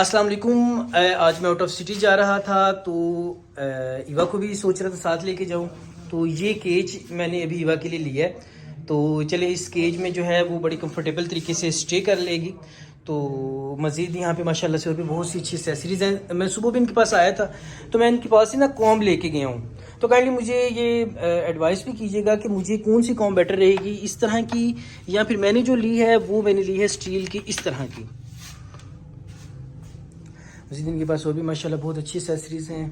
अस्सलाम वालेकुम। आज मैं आउट ऑफ सिटी जा रहा था तो ईवा को भी सोच रहा था साथ लेके जाऊं। तो ये केज मैंने अभी ईवा के लिए लिया है। तो चले इस केज में जो है वो बड़ी कंफर्टेबल तरीके से स्टे कर लेगी। तो मज़ीद यहाँ पे माशाल्लाह से और भी बहुत सी अच्छी एसेसरीज़ हैं। मैं सुबह भी इनके पास आया था तो मैं इनके पास से ना कॉम्ब लेके गया हूँ। तो काइंडली मुझे ये एडवाइस भी कीजिएगा कि मुझे कौन सी कॉम्ब बेटर रहेगी, इस तरह की या फिर मैंने जो ली है वो मैंने ली है स्टील की इस तरह की। मज़ीद इनके पास और भी माशाल्लाह बहुत अच्छी एसेसरीज़ हैं।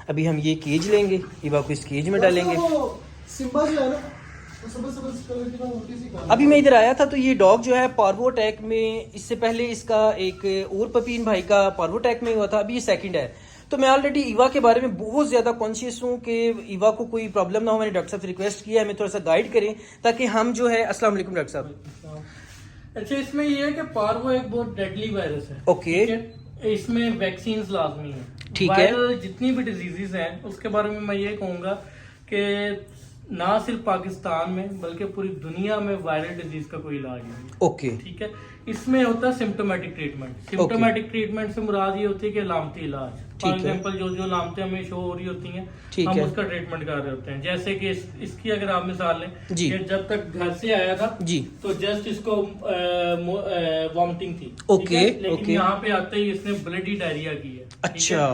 अभी हम ये केज लेंगे, ईवा को इस केज में डालेंगे। सिम्बा जो है ना, अभी मैं इधर आया था तो ये डॉग जो है पार्वो अटैक में, इससे पहले इसका एक और पपी इन भाई का पार्वो अटैक में हुआ था, अभी ये सेकंड है। तो मैं ऑलरेडी ईवा के बारे में बहुत ज़्यादा कॉन्शियस हूँ कि ईवा को कोई प्रॉब्लम ना हो। मैंने डॉक्टर साहब से रिक्वेस्ट किया है हमें थोड़ा सा गाइड करें ताकि हम जो है। अस्सलाम वालेकुम डॉक्टर साहब। अच्छा, इसमें ये है कि पार्वो एक बहुत डेडली वायरस है। ओके, इसमें वैक्सीन लाजमी है। ठीक है। वायरल जितनी भी डिजीजेज हैं उसके बारे में मैं ये कहूंगा कि ना सिर्फ पाकिस्तान में बल्कि पूरी दुनिया में वायरल डिजीज का कोई इलाज नहीं। ओके, ठीक है। इसमें होता है सिम्टोमेटिक ट्रीटमेंट। सिम्टोमेटिक ट्रीटमेंट से मुराद ये होती है कि अलामती इलाज। फॉर एग्जाम्पल जो जो अलामतें हमें शो हो रही होती हैं हम उसका ट्रीटमेंट कर रहे होते हैं। जैसे कि इसकी अगर आप मिसाल लें कि जब तक घर से आया था जी तो जस्ट इसको वॉमिटिंग थी। ओके, लेकिन यहाँ पे आते ही इसने ब्लडी डायरिया की है। अच्छा,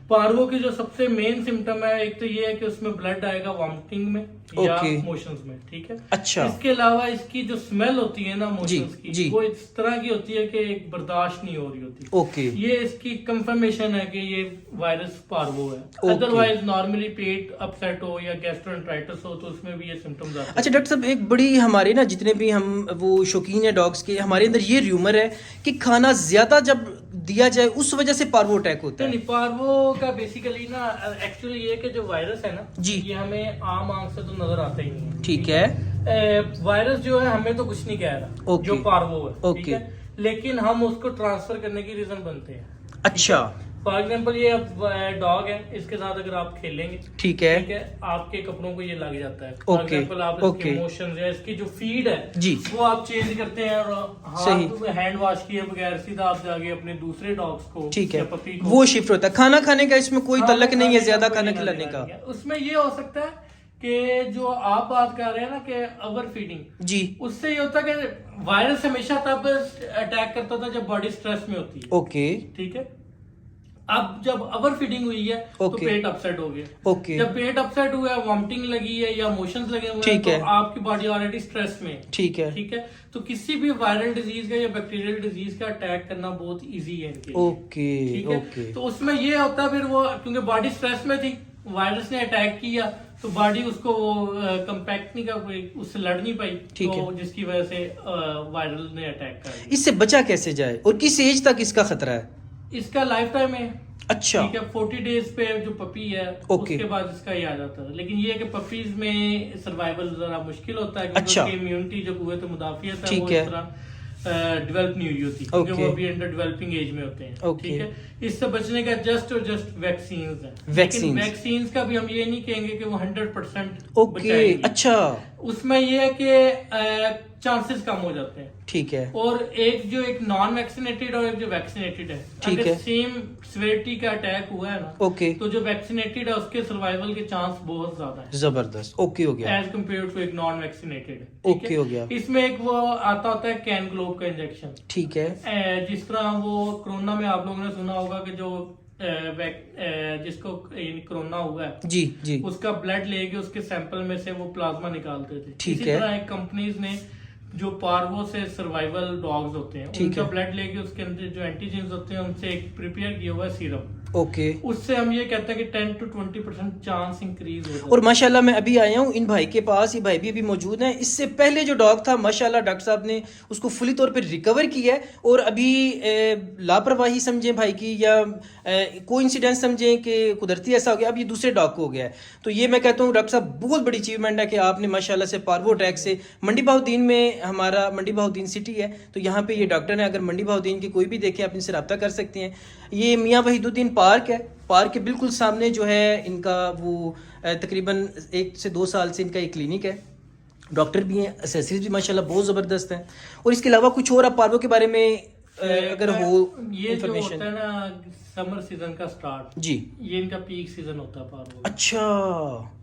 पार्वो की जो सबसे मेन सिम्टम है एक तो ये है कि उसमें ब्लड आएगा वॉमिटिंग में या मोशंस में। ठीक है। अच्छा, इसके अलावा इसकी जो स्मेल होती है ना मोशंस की, वो इस तरह की होती है कि एक बर्दाश्त नहीं हो रही होती। ओके, ये इसकी कंफर्मेशन है कि ये वायरस पार्वो है। अदरवाइज नॉर्मली पेट अपसेट हो या गैस्ट्रोएंटेराइटिस हो तो उसमें भी ये सिम्टम्स आते हैं। अच्छा डॉक्टर साहब, एक बड़ी हमारे ना जितने भी हम वो शौकीन है डॉग्स के, हमारे अंदर ये र्यूमर है कि खाना ज्यादा जब दिया जाए उस वजह से पार्वो अटैक होता है। नहीं, पार्वो का बेसिकली ना एक्चुअली ये कि जो वायरस है ना जी, ये हमें आम आंख से तो नजर आता ही नहीं है। ठीक है। वायरस जो है हमें तो कुछ नहीं कह रहा जो पार्वो है। ठीक है। लेकिन हम उसको ट्रांसफर करने की रीजन बनते हैं। अच्छा, फॉर एग्जाम्पल ये डॉग है, इसके साथ अगर आप खेलेंगे ठीक है, आपके कपड़ों को ये लग जाता है। फॉर एग्जाम्पल आप इसके इमोशंस या इसकी जो फीड है जी वो आप चेंज करते हैं और हैंड वॉश किए बगैर सीधा आप जाके अपने दूसरे डॉग्स को ठीक है पपी को वो शिफ्ट होता है। खाना खाने का इसमें कोई तल्लक नहीं है, ज्यादा खाना खिलाने का। उसमें ये हो सकता है कि जो आप बात कर रहे हैं ना कि ओवर फीडिंग जी, उससे ये होता है कि वायरस हमेशा तब अटैक करता था जब बॉडी स्ट्रेस में होती है। ओके, ठीक है। अब जब ओवर फीडिंग हुई है तो पेट अपसेट हो गया। जब पेट अपसेट हुआ है, वॉमिटिंग लगी है या मोशंस लगे हुए हैं तो आपकी बॉडी ऑलरेडी स्ट्रेस में। ठीक है। तो किसी भी वायरल डिजीज का या बैक्टीरियल डिजीज का अटैक करना बहुत इजी है इनके लिए। ठीक है। तो उसमें ये होता है फिर वो क्योंकि बॉडी स्ट्रेस में थी, वायरस ने अटैक किया तो बॉडी उसको कंपैक्ट नहीं कर पाई, उससे लड़ नहीं पाई, तो जिसकी वजह से वायरल ने अटैक कर। इससे बचा कैसे जाए और किस एज तक इसका खतरा है? इसका लाइफ टाइम है। अच्छा, ठीक है। 40 डेज पे जो पपी है उसके बाद इसका ही आ जाता है। लेकिन ये है कि पपीज में सर्वाइवल जरा मुश्किल होता है क्योंकि उसकी इम्यूनिटी जो कुव्वत मुदाफियत है वो इस तरह डेवलप नहीं हुई होती क्योंकि वो अभी अंडर डेवलपिंग एज में होते हैं। ठीक है। इससे बचने का जस्ट और जस्ट वैक्सीन है। लेकिन वैक्सीन का भी हम ये नहीं कहेंगे कि वो 100% बचाएंगे। अच्छा, उसमें ये है कि चांसेस कम हो जाते हैं। ठीक है। और एक नॉन वैक्सीनेटेड और एक जो वैक्सीनेटेड है, अगर सेम सिवियरिटी का अटैक हुआ है ना तो जो वैक्सीनेटेड है उसके सर्वाइवल के चांस बहुत ज्यादा है। जबरदस्त। ओके हो गया। एज कम्पेयर टू एक नॉन वैक्सीनेटेड। ओके हो गया। इसमें एक वो आता होता है कैन ग्लोब का इंजेक्शन। ठीक है। जिस तरह वो कोरोना में आप लोगों ने सुना होगा कि जो जिसको कोरोना हुआ है जी उसका ब्लड लेके उसके सैंपल में से वो प्लाज्मा निकालते थे। इसी तरह एक कंपनीज ने जो पार्वो से सर्वाइवल डॉग्स होते हैं उनका ब्लड लेके उसके अंदर जो एंटीजेंस होते हैं उनसे एक प्रिपेयर किया हुआ सीरम, उससे हम ये कहते हैं कि 10 to 20% चांस इंक्रीज हो जाता है। और माशाल्लाह मैं अभी आया हूँ इन भाई के पास, ये भाई भी अभी मौजूद हैं। इससे पहले जो डॉग था माशाल्लाह डॉक्टर साहब ने उसको फुली तौर पे रिकवर किया है और अभी लापरवाही समझें भाई की या कोइंसिडेंस समझें कि कुदरती ऐसा हो गया, अब ये दूसरे डॉग को हो गया है। तो ये मैं कहता हूँ डॉक्टर साहब बहुत बड़ी अचीवमेंट है कि आपने माशाल्लाह से पार्वो अटैक से, मंडी बहाउद्दीन में हमारा मंडी बहाउद्दीन सिटी है तो यहाँ पे ये डॉक्टर है, अगर मंडी बहाउद्दीन के कोई भी देखे आप इनसे रब्ता कर सकते हैं। ये मियाँ वहीदुद्दीन पार्क है, पार्क के बिल्कुल सामने जो है इनका वो तकरीबन 1 से 2 साल से इनका एक क्लिनिक है। डॉक्टर भी हैं, एसेसरीज भी माशाल्लाह बहुत ज़बरदस्त हैं। और इसके अलावा कुछ और आप पार्वो के बारे में अगर हो ये जो इंफॉर्मेशन। होता है ना समर सीजन का स्टार्ट जी, ये इनका पीक सीजन होता है पार्वो का। अच्छा,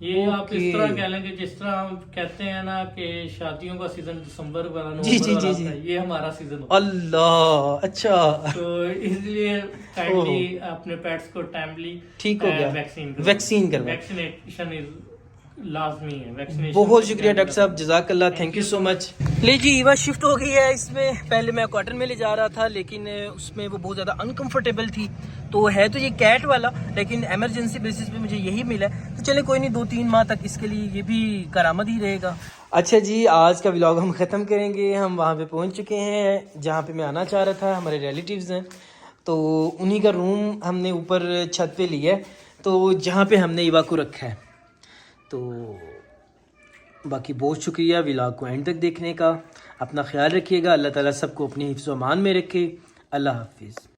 ये आप इस तरह कह लेंगे जिस तरह हम कहते हैं ना कि शादियों का सीजन दिसंबर वाला जी जी नवंबर जी वाला जी, होता है, ये हमारा सीजन होता है। अल्लाह, अच्छा, तो इसलिए टाइमली अपने पेट्स को टाइमली ठीक हो गया, वैक्सीन करवाएं। वैक्सीनेशन इज लाजमी है, वैक्सीनेशन। बहुत शुक्रिया डॉक्टर साहब, जज़ाकल्लाह, थैंक यू सो मच। ले जी, ईवा शिफ्ट हो गई है इसमें। पहले मैं कॉटन में ले जा रहा था लेकिन उसमें वो बहुत ज़्यादा अनकंफर्टेबल थी। तो है तो ये कैट वाला, लेकिन एमरजेंसी बेसिस पे मुझे यही मिला है। तो चले कोई नहीं, 2-3 माह तक इसके लिए ये भी करामद ही रहेगा। अच्छा जी, आज का व्लॉग हम ख़त्म करेंगे। हम वहाँ पे पहुँच चुके हैं जहाँ पे मैं आना चाह रहा था। हमारे रिलेटिव्स हैं, तो उन्हीं का रूम हमने ऊपर छत पे लिया है, तो जहाँ पे हमने ईवा को रखा है। तो बाकी बहुत शुक्रिया व्लॉग को एंड तक देखने का। अपना ख्याल रखिएगा। अल्लाह ताला सबको अपने हिफ्ज़ व अमान में रखे। अल्लाह हाफिज़।